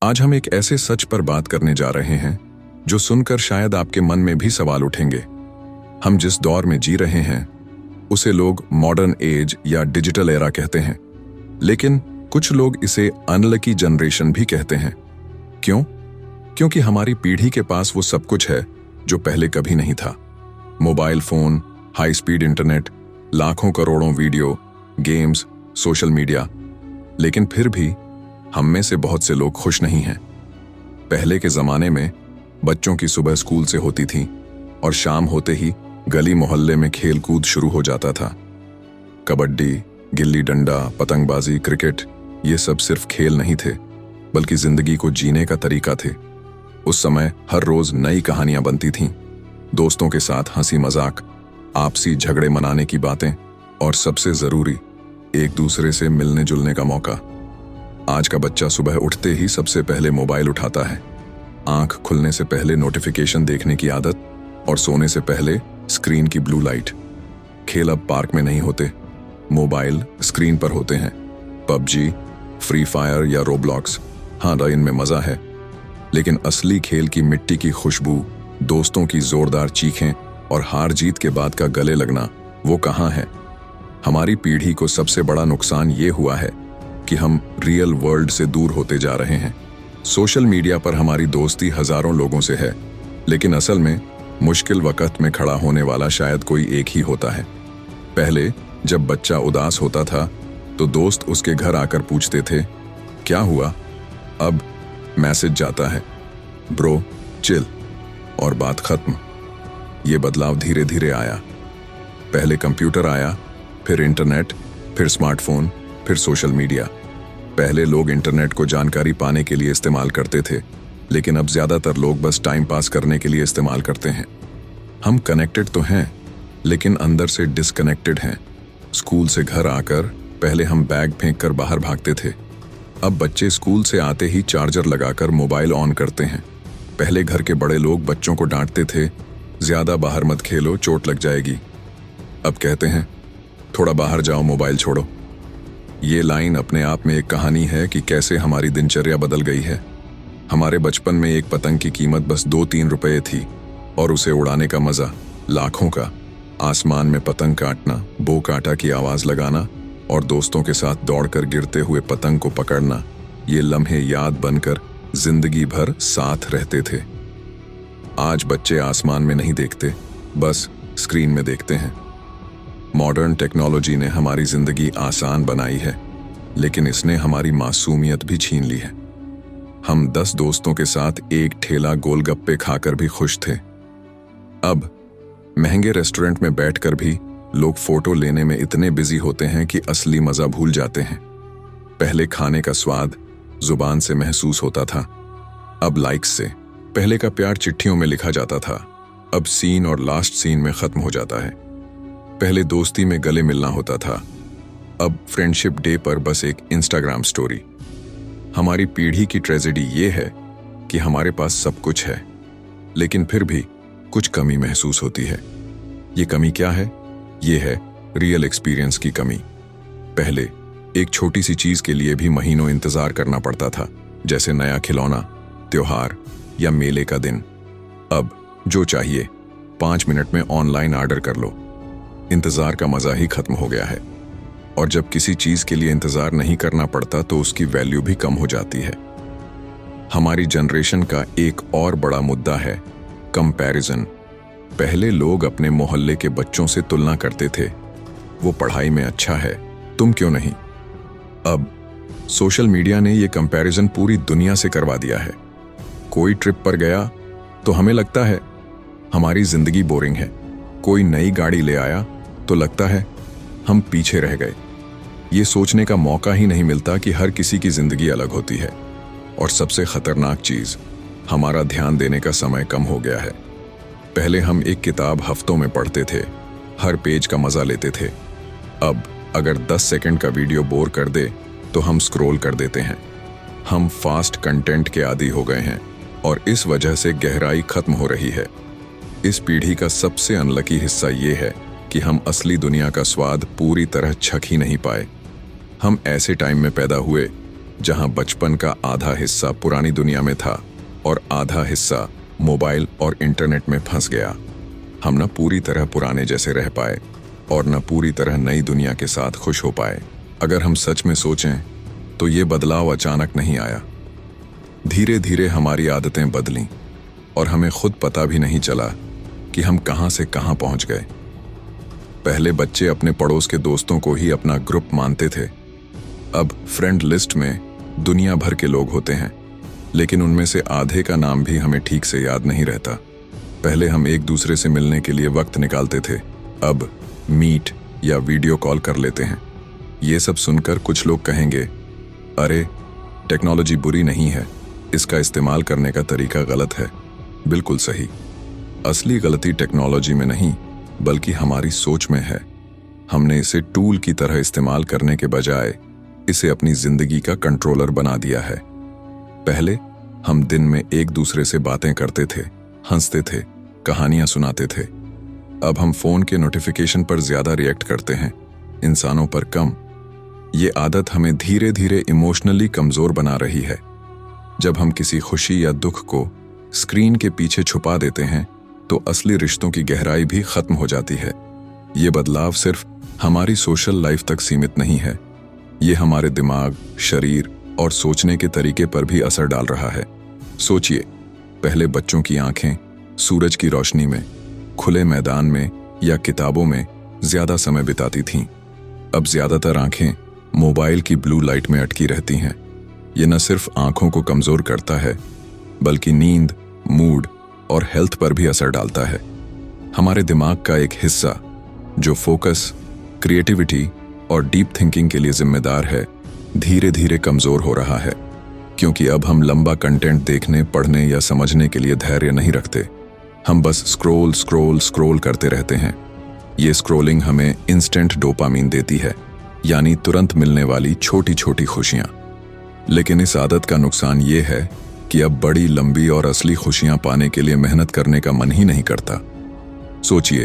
आज हम एक ऐसे सच पर बात करने जा रहे हैं जो सुनकर शायद आपके मन में भी सवाल उठेंगे। हम जिस दौर में जी रहे हैं उसे लोग मॉडर्न एज या डिजिटल एरा कहते हैं, लेकिन कुछ लोग इसे अनलकी जनरेशन भी कहते हैं। क्यों? क्योंकि हमारी पीढ़ी के पास वो सब कुछ है जो पहले कभी नहीं था। Mobile phone, high speed internet, लाखों करोड़ों वीडियो, गेम्स, सोशल मीडिया। लेकिन फिर भी हम में से बहुत से लोग खुश नहीं हैं। पहले के जमाने में बच्चों की सुबह स्कूल से होती थी और शाम होते ही गली मोहल्ले में खेल कूद शुरू हो जाता था। कबड्डी, गिल्ली डंडा, पतंगबाजी, क्रिकेट, ये सब सिर्फ खेल नहीं थे बल्कि जिंदगी को जीने का तरीका थे। उस समय हर रोज नई कहानियां बनती थीं, दोस्तों के साथ हंसी मजाक, आपसी झगड़े मनाने की बातें और सबसे जरूरी एक दूसरे से मिलने जुलने का मौका। आज का बच्चा सुबह उठते ही सबसे पहले मोबाइल उठाता है, आंख खुलने से पहले नोटिफिकेशन देखने की आदत और सोने से पहले स्क्रीन की ब्लू लाइट। खेल अब पार्क में नहीं होते, मोबाइल स्क्रीन पर होते हैं। पबजी, फ्री फायर या रोब्लॉक्स, हाँ इनमें मजा है, लेकिन असली खेल की मिट्टी की खुशबू, दोस्तों की जोरदार चीखें और हार जीत के बाद का गले लगना, वो कहाँ है? हमारी पीढ़ी को सबसे बड़ा नुकसान ये हुआ है कि हम रियल वर्ल्ड से दूर होते जा रहे हैं। सोशल मीडिया पर हमारी दोस्ती हजारों लोगों से है, लेकिन असल में मुश्किल वक्त में खड़ा होने वाला शायद कोई एक ही होता है। पहले जब बच्चा उदास होता था तो दोस्त उसके घर आकर पूछते थे, क्या हुआ? अब मैसेज जाता है, ब्रो चिल, और बात खत्म। ये बदलाव धीरे धीरे आया। पहले कंप्यूटर आया, फिर इंटरनेट, फिर स्मार्टफोन, फिर सोशल मीडिया। पहले लोग इंटरनेट को जानकारी पाने के लिए इस्तेमाल करते थे, लेकिन अब ज्यादातर लोग बस टाइम पास करने के लिए इस्तेमाल करते हैं। हम कनेक्टेड तो हैं, लेकिन अंदर से डिस्कनेक्टेड हैं। स्कूल से घर आकर पहले हम बैग फेंक कर बाहर भागते थे, अब बच्चे स्कूल से आते ही चार्जर लगाकर मोबाइल ऑन करते हैं। पहले घर के बड़े लोग बच्चों को डांटते थे, ज्यादा बाहर मत खेलो, चोट लग जाएगी। अब कहते हैं, थोड़ा बाहर जाओ, मोबाइल छोड़ो। ये लाइन अपने आप में एक कहानी है कि कैसे हमारी दिनचर्या बदल गई है। हमारे बचपन में एक पतंग की कीमत बस 2-3 रुपए थी और उसे उड़ाने का मजा लाखों का। आसमान में पतंग काटना, बो काटा की आवाज लगाना और दोस्तों के साथ दौड़कर गिरते हुए पतंग को पकड़ना, ये लम्हे याद बनकर जिंदगी भर साथ रहते थे। आज बच्चे आसमान में नहीं देखते, बस स्क्रीन में देखते हैं। मॉडर्न टेक्नोलॉजी ने हमारी जिंदगी आसान बनाई है, लेकिन इसने हमारी मासूमियत भी छीन ली है। हम 10 दोस्तों के साथ एक ठेला गोलगप्पे खाकर भी खुश थे। अब महंगे रेस्टोरेंट में बैठकर भी लोग फोटो लेने में इतने बिजी होते हैं कि असली मजा भूल जाते हैं। पहले खाने का स्वाद जुबान से महसूस होता था, अब लाइक्स से। पहले का प्यार चिट्ठियों में लिखा जाता था, अब सीन और लास्ट सीन में खत्म हो जाता है। पहले दोस्ती में गले मिलना होता था, अब फ्रेंडशिप डे पर बस एक इंस्टाग्राम स्टोरी। हमारी पीढ़ी की ट्रेजेडी ये है कि हमारे पास सब कुछ है, लेकिन फिर भी कुछ कमी महसूस होती है। ये कमी क्या है? ये है रियल एक्सपीरियंस की कमी। पहले एक छोटी सी चीज के लिए भी महीनों इंतजार करना पड़ता था, जैसे नया खिलौना, त्योहार या मेले का दिन। अब जो चाहिए 5 मिनट में ऑनलाइन ऑर्डर कर लो। इंतजार का मजा ही खत्म हो गया है, और जब किसी चीज के लिए इंतजार नहीं करना पड़ता तो उसकी वैल्यू भी कम हो जाती है। हमारी जनरेशन का एक और बड़ा मुद्दा है कंपैरिजन। पहले लोग अपने मोहल्ले के बच्चों से तुलना करते थे, वो पढ़ाई में अच्छा है, तुम क्यों नहीं? अब सोशल मीडिया ने ये कंपैरिजन पूरी दुनिया से करवा दिया है। कोई ट्रिप पर गया तो हमें लगता है हमारी जिंदगी बोरिंग है, कोई नई गाड़ी ले आया तो लगता है हम पीछे रह गए। ये सोचने का मौका ही नहीं मिलता कि हर किसी की जिंदगी अलग होती है। और सबसे खतरनाक चीज, हमारा ध्यान देने का समय कम हो गया है। पहले हम एक किताब हफ्तों में पढ़ते थे, हर पेज का मजा लेते थे। अब अगर 10 सेकंड का वीडियो बोर कर दे तो हम स्क्रॉल कर देते हैं। हम फास्ट कंटेंट के आदी हो गए हैं और इस वजह से गहराई खत्म हो रही है। इस पीढ़ी का सबसे अनलकी हिस्सा ये है कि हम असली दुनिया का स्वाद पूरी तरह चख ही नहीं पाए। हम ऐसे टाइम में पैदा हुए जहां बचपन का आधा हिस्सा पुरानी दुनिया में था और आधा हिस्सा मोबाइल और इंटरनेट में फंस गया। हम न पूरी तरह पुराने जैसे रह पाए और न पूरी तरह नई दुनिया के साथ खुश हो पाए। अगर हम सच में सोचें तो ये बदलाव अचानक नहीं आया। धीरे धीरे हमारी आदतें बदलीं और हमें खुद पता भी नहीं चला कि हम कहां से कहां पहुंच गए। पहले बच्चे अपने पड़ोस के दोस्तों को ही अपना ग्रुप मानते थे। अब फ्रेंड लिस्ट में दुनिया भर के लोग होते हैं, लेकिन उनमें से आधे का नाम भी हमें ठीक से याद नहीं रहता। पहले हम एक दूसरे से मिलने के लिए वक्त निकालते थे, अब मीट या वीडियो कॉल कर लेते हैं। ये सब सुनकर कुछ लोग कहेंगे, अरे टेक्नोलॉजी बुरी नहीं है, इसका इस्तेमाल करने का तरीका गलत है। बिल्कुल सही। असली गलती टेक्नोलॉजी में नहीं बल्कि हमारी सोच में है। हमने इसे टूल की तरह इस्तेमाल करने के बजाय इसे अपनी जिंदगी का कंट्रोलर बना दिया है। पहले हम दिन में एक दूसरे से बातें करते थे, हंसते थे, कहानियां सुनाते थे। अब हम फोन के नोटिफिकेशन पर ज्यादा रिएक्ट करते हैं, इंसानों पर कम। ये आदत हमें धीरे धीरे इमोशनली कमजोर बना रही है। जब हम किसी खुशी या दुख को स्क्रीन के पीछे छुपा देते हैं तो असली रिश्तों की गहराई भी खत्म हो जाती है। ये बदलाव सिर्फ हमारी सोशल लाइफ तक सीमित नहीं है, ये हमारे दिमाग, शरीर और सोचने के तरीके पर भी असर डाल रहा है। सोचिए, पहले बच्चों की आंखें सूरज की रोशनी में, खुले मैदान में या किताबों में ज्यादा समय बिताती थीं। अब ज्यादातर आंखें मोबाइल की ब्लू लाइट में अटकी रहती हैं। ये न सिर्फ आंखों को कमजोर करता है बल्कि नींद, मूड और हेल्थ पर भी असर डालता है। हमारे दिमाग का एक हिस्सा जो फोकस, क्रिएटिविटी और डीप थिंकिंग के लिए जिम्मेदार है, धीरे धीरे कमजोर हो रहा है, क्योंकि अब हम लंबा कंटेंट देखने, पढ़ने या समझने के लिए धैर्य नहीं रखते। हम बस स्क्रॉल स्क्रॉल स्क्रॉल करते रहते हैं। ये स्क्रॉलिंग हमें इंस्टेंट डोपामीन देती है, यानी तुरंत मिलने वाली छोटी छोटी खुशियां। लेकिन इस आदत का नुकसान ये है कि अब बड़ी, लंबी और असली खुशियां पाने के लिए मेहनत करने का मन ही नहीं करता। सोचिए,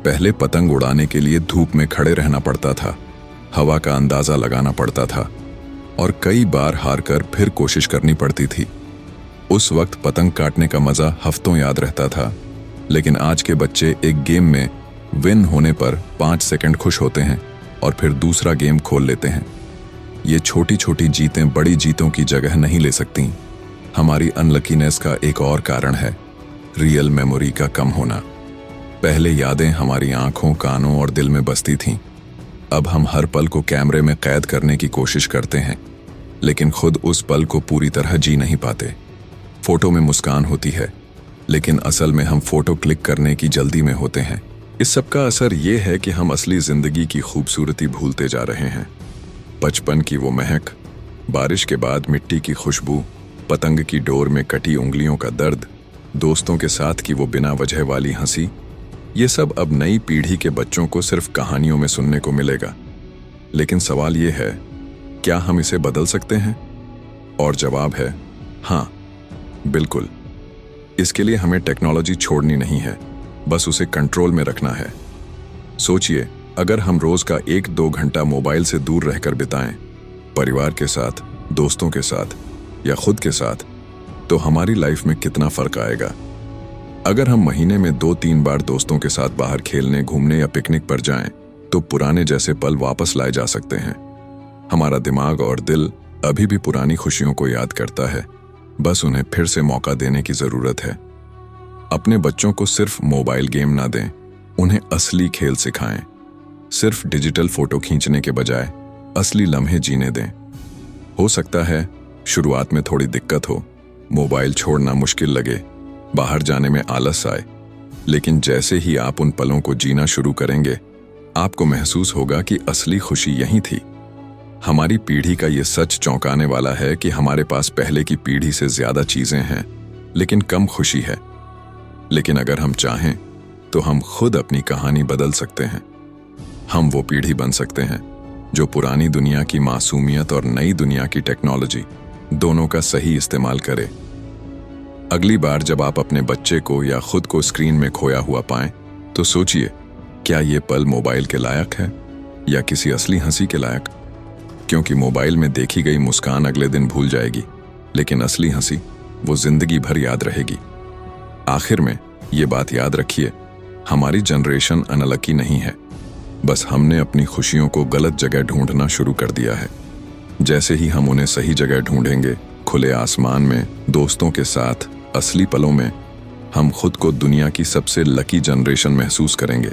पहले पतंग उड़ाने के लिए धूप में खड़े रहना पड़ता था, हवा का अंदाजा लगाना पड़ता था और कई बार हारकर फिर कोशिश करनी पड़ती थी। उस वक्त पतंग काटने का मजा हफ्तों याद रहता था, लेकिन आज के बच्चे एक गेम में विन होने पर 5 सेकंड खुश होते हैं और फिर दूसरा गेम खोल लेते हैं। ये छोटी छोटी जीतें बड़ी जीतों की जगह नहीं ले सकती। हमारी अनलकीनेस का एक और कारण है रियल मेमोरी का कम होना। पहले यादें हमारी आंखों, कानों और दिल में बसती थीं। अब हम हर पल को कैमरे में कैद करने की कोशिश करते हैं, लेकिन खुद उस पल को पूरी तरह जी नहीं पाते। फोटो में मुस्कान होती है, लेकिन असल में हम फोटो क्लिक करने की जल्दी में होते हैं। इस सब का असर ये है कि हम असली जिंदगी की खूबसूरती भूलते जा रहे हैं। बचपन की वो महक, बारिश के बाद मिट्टी की खुशबू, पतंग की डोर में कटी उंगलियों का दर्द, दोस्तों के साथ की वो बिना वजह वाली हंसी, ये सब अब नई पीढ़ी के बच्चों को सिर्फ कहानियों में सुनने को मिलेगा। लेकिन सवाल ये है, क्या हम इसे बदल सकते हैं? और जवाब है हाँ, बिल्कुल। इसके लिए हमें टेक्नोलॉजी छोड़नी नहीं है, बस उसे कंट्रोल में रखना है। सोचिए, अगर हम रोज का 1-2 घंटा मोबाइल से दूर रहकर बिताएं, परिवार के साथ, दोस्तों के साथ या खुद के साथ, तो हमारी लाइफ में कितना फर्क आएगा। अगर हम महीने में 2-3 बार दोस्तों के साथ बाहर खेलने, घूमने या पिकनिक पर जाएं, तो पुराने जैसे पल वापस लाए जा सकते हैं। हमारा दिमाग और दिल अभी भी पुरानी खुशियों को याद करता है, बस उन्हें फिर से मौका देने की जरूरत है। अपने बच्चों को सिर्फ मोबाइल गेम ना दें, उन्हें असली खेल सिखाएं। सिर्फ डिजिटल फोटो खींचने के बजाय असली लम्हे जीने दें। हो सकता है शुरुआत में थोड़ी दिक्कत हो, मोबाइल छोड़ना मुश्किल लगे, बाहर जाने में आलस आए, लेकिन जैसे ही आप उन पलों को जीना शुरू करेंगे, आपको महसूस होगा कि असली खुशी यहीं थी। हमारी पीढ़ी का ये सच चौंकाने वाला है कि हमारे पास पहले की पीढ़ी से ज्यादा चीजें हैं, लेकिन कम खुशी है। लेकिन अगर हम चाहें तो हम खुद अपनी कहानी बदल सकते हैं। हम वो पीढ़ी बन सकते हैं जो पुरानी दुनिया की मासूमियत और नई दुनिया की टेक्नोलॉजी दोनों का सही इस्तेमाल करे। अगली बार जब आप अपने बच्चे को या खुद को स्क्रीन में खोया हुआ पाएं, तो सोचिए, क्या ये पल मोबाइल के लायक है या किसी असली हंसी के लायक? क्योंकि मोबाइल में देखी गई मुस्कान अगले दिन भूल जाएगी, लेकिन असली हंसी वो जिंदगी भर याद रहेगी। आखिर में ये बात याद रखिए, हमारी जनरेशन अनलकी नहीं है, बस हमने अपनी खुशियों को गलत जगह ढूंढना शुरू कर दिया है। जैसे ही हम उन्हें सही जगह ढूंढेंगे, खुले आसमान में, दोस्तों के साथ, असली पलों में, हम खुद को दुनिया की सबसे लकी जनरेशन महसूस करेंगे।